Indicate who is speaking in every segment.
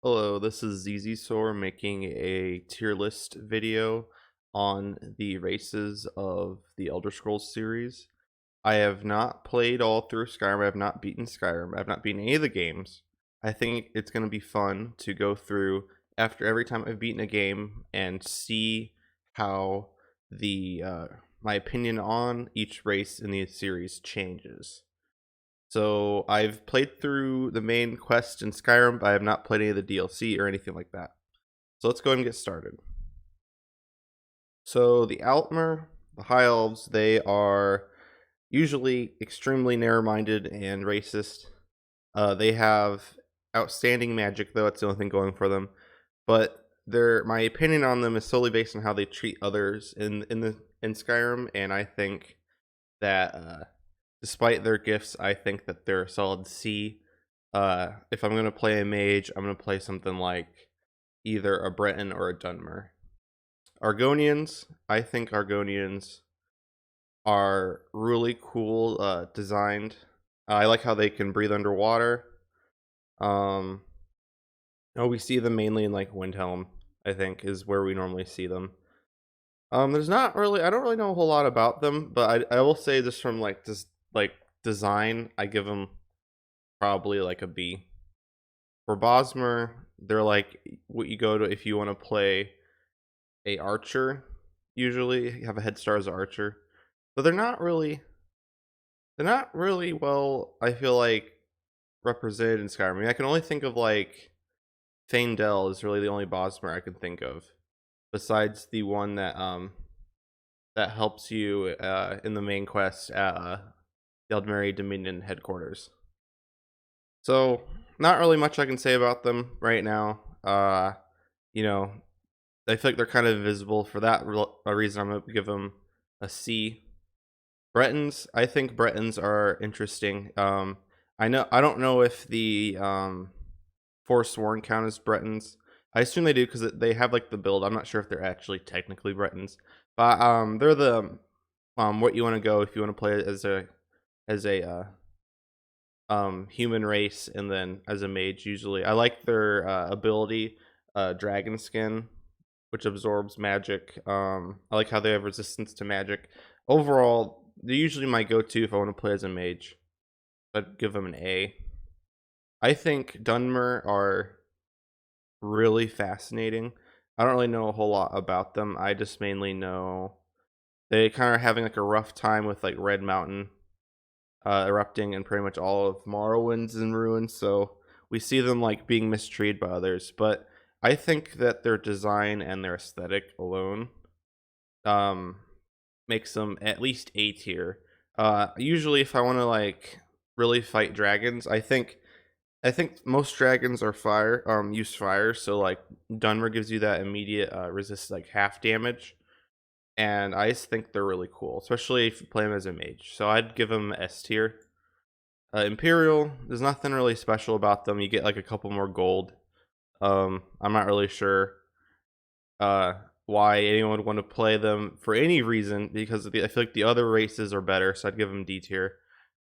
Speaker 1: Hello, this is ZZSor making a tier list video on the races of the Elder Scrolls series. I have not played all through Skyrim. I have not beaten Skyrim. I have not beaten any of the games. I think it's going to be fun to go through after every time I've beaten a game and see how the my opinion on each race in the series changes. So I've played through the main quest in Skyrim, but I have not played any of the DLC or anything like that. So let's go ahead and get started. So the Altmer, the High Elves, they are usually extremely narrow-minded and racist. They have outstanding magic, though. It's the only thing going for them. But my opinion on them is solely based on how they treat others in Skyrim, and I think that despite their gifts, I think that they're a solid C. If I'm gonna play a mage, I'm gonna play something like either a Breton or a Dunmer. Argonians, I think Argonians are really cool designed. I like how they can breathe underwater. Um, we see them mainly in like Windhelm, I think, is where we normally see them. There's not really, I don't really know a whole lot about them, but I will say just from like design, I give them probably like a B. For Bosmer, they're like what you go to if you want to play a archer. Usually, you have a head start as an archer, but they're not really well. I feel like represented in Skyrim. I mean, I can only think of like Faendel is really the only Bosmer I can think of, besides the one that helps you in the main quest at the Eldmeri Dominion headquarters. So, not really much I can say about them right now. You know, I feel like they're kind of invisible. For that reason, I'm gonna give them a C. Bretons, I think Bretons are interesting. I don't know if the Forsworn count as Bretons. I assume they do because they have like the build. I'm not sure if they're actually technically Bretons, but they're the what you want to go if you want to play it as a human race and then as a mage. Usually I like their ability, dragon skin, which absorbs magic. I like how they have resistance to magic. Overall, they're usually my go-to if I want to play as a mage. I'd give them an A. I think Dunmer are really fascinating. I don't really know a whole lot about them. I just mainly know they kind of having like a rough time with like Red Mountain erupting and pretty much all of Morrowind's in ruins. So we see them like being mistreated by others. But I think that their design and their aesthetic alone um, makes them at least A tier. Usually, if I want to like really fight dragons, I think most dragons are fire. Use fire. So like Dunmer gives you that immediate resist like half damage. And I just think they're really cool, especially if you play them as a mage. So I'd give them S tier. Imperial, there's nothing really special about them. You get like a couple more gold. I'm not really sure uh, why anyone would want to play them for any reason because I feel like the other races are better. So I'd give them D tier.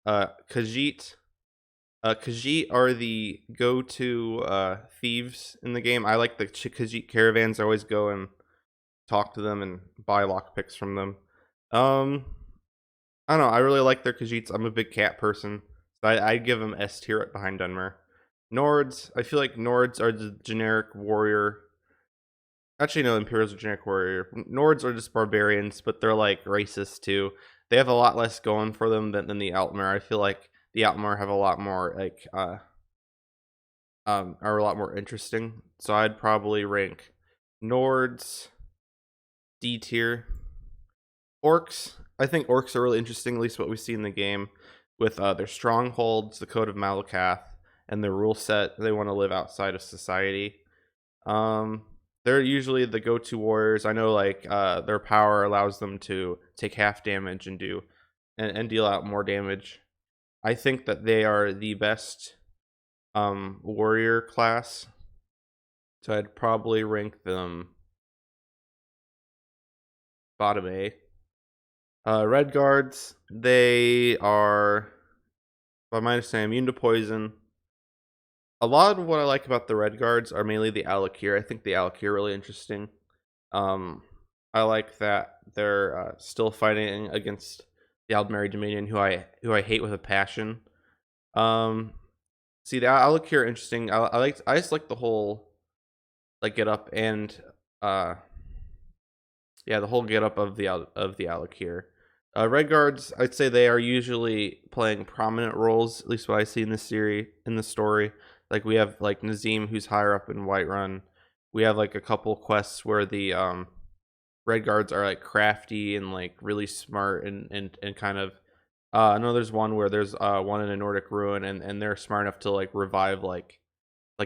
Speaker 1: Khajiit, Khajiit are the go-to thieves in the game. I like the Khajiit caravans. I always go and talk to them and buy lockpicks from them. Um, I don't know. I really like their Khajiits. I'm a big cat person. So I'd give them S tier right behind Dunmer. Nords, I feel like Nords are the generic warrior. Actually, no, Imperials are generic warrior. Nords are just barbarians, but they're like racist too. They have a lot less going for them than the Altmer. I feel like the Altmer have a lot more like are a lot more interesting. So I'd probably rank Nords D tier. Orcs, I think orcs are really interesting, at least what we see in the game, with their strongholds, the Code of Malakath, and their rule set. They want to live outside of society. Um, they're usually the go-to warriors. I know, like their power allows them to take half damage and deal out more damage. I think that they are the best warrior class, so I'd probably rank them bottom A. Redguards, they are, by my understanding, immune to poison. A lot of what I like about the Redguards are mainly the Alakir. I think the Alakir are really interesting. Um, I like that they're still fighting against the Aldmeri Dominion, who I hate with a passion. Um, See, the Alakir are interesting. I just like the whole like get up and uh yeah, the whole get up of the Alakir. Red Guards, I'd say they are usually playing prominent roles, at least what I see in the series, in the story. Like we have like Nazim, who's higher up in Whiterun. We have like a couple quests where the Red Guards are like crafty and like really smart and kind of. I know there's one where there's one in a Nordic ruin, and they're smart enough to like revive like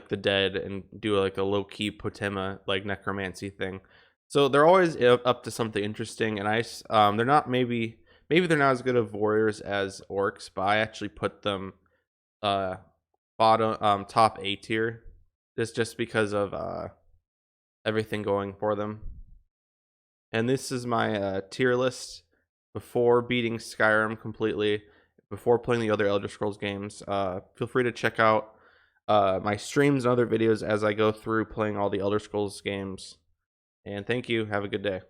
Speaker 1: the dead and do like a low key potema like necromancy thing. So they're always up to something interesting, and they're not maybe they're not as good of warriors as orcs, but I actually put them uh bottom top A tier just because of everything going for them. And this is my tier list before beating Skyrim completely, before playing the other Elder Scrolls games. Feel free to check out my streams and other videos as I go through playing all the Elder Scrolls games. And thank you. Have a good day.